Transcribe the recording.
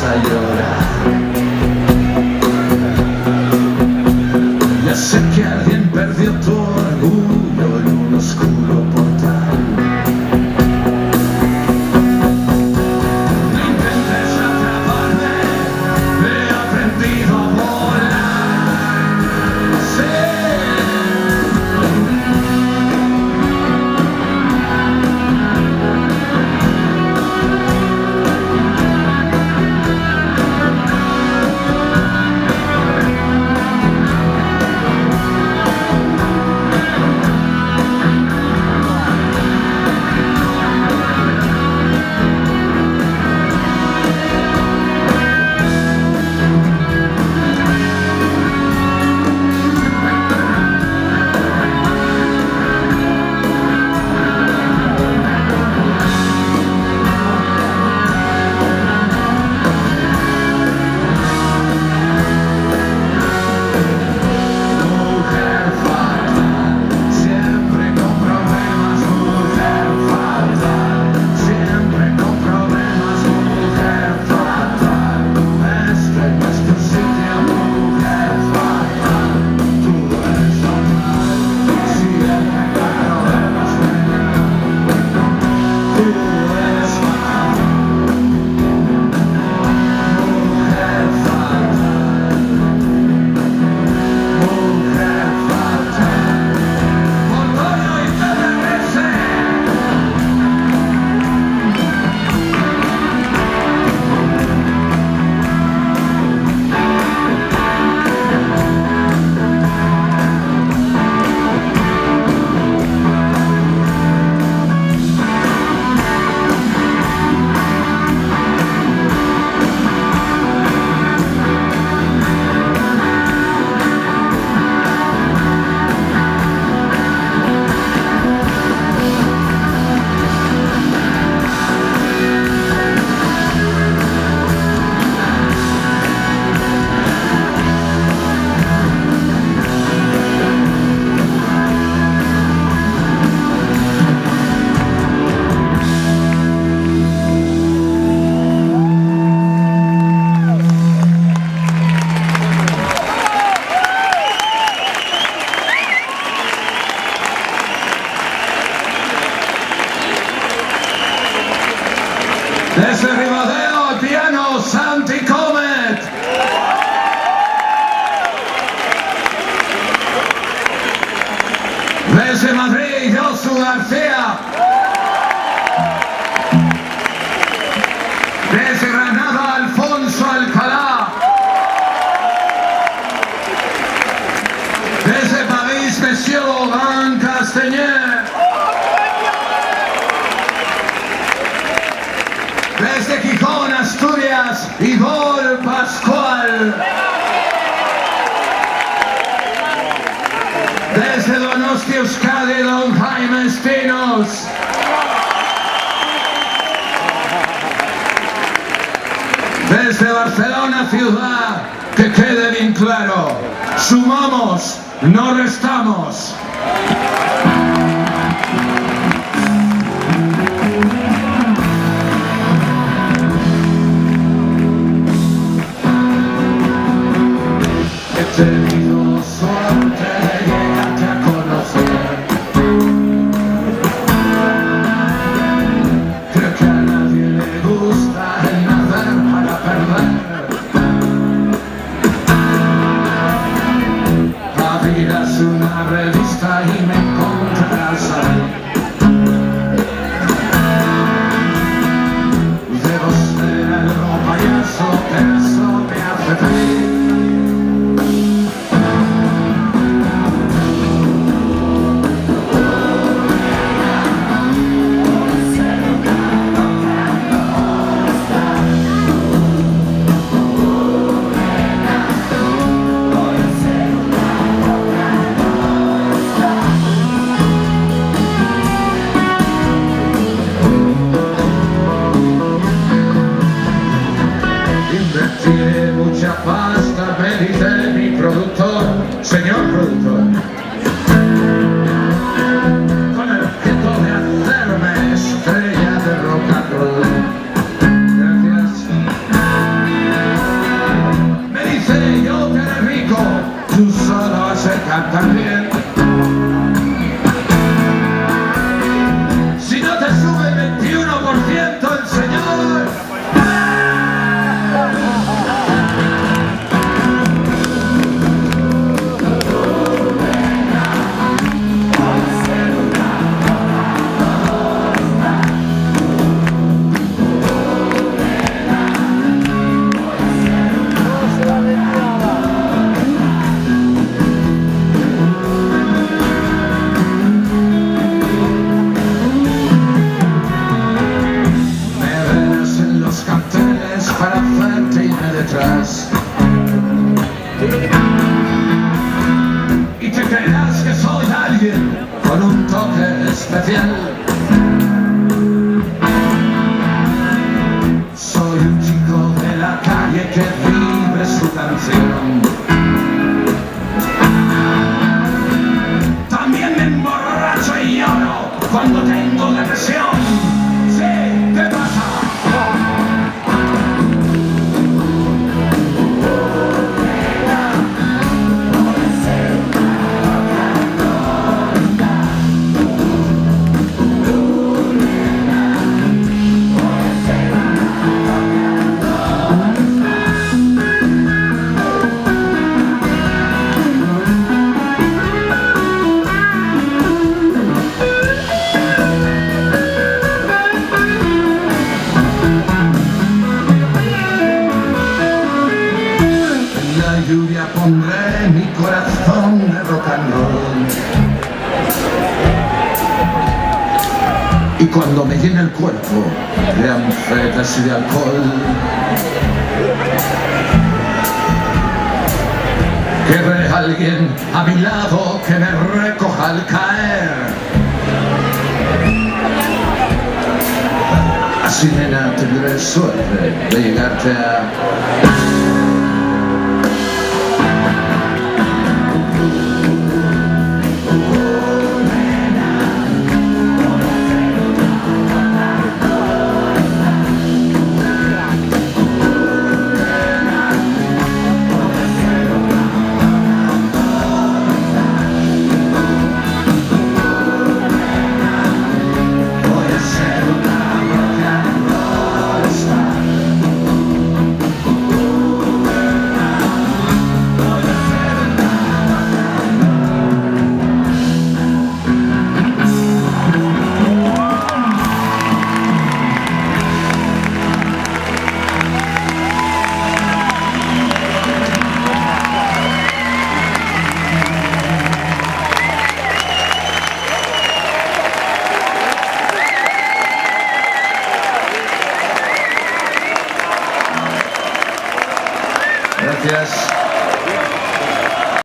vas a llorar. Ya sé que alguien perdió tu orgullo en un oscuro portal. No intentes atraparme, he aprendido a volar. Sí. Desde Ribadeo, al piano, Santi Comet. Desde Madrid, Josu García. Desde Granada, Alfonso Alcalá. Desde París, Monsieur Laurent Castañer. Desde Gijón, Asturias, Igor Pascual. Desde Donostia, Euskadi, don Jaime Espinos. Desde Barcelona, ciudad, que quede bien claro, sumamos, no restamos. He tenido suerte de llegarte a conocer. Creo que a nadie le gusta el nacer para perder. La vida es una revista y me encontré cuando me llena el cuerpo de anfetas y de alcohol. Querré a alguien a mi lado que me recoja al caer. Así, nena, tendré suerte de llegarte a...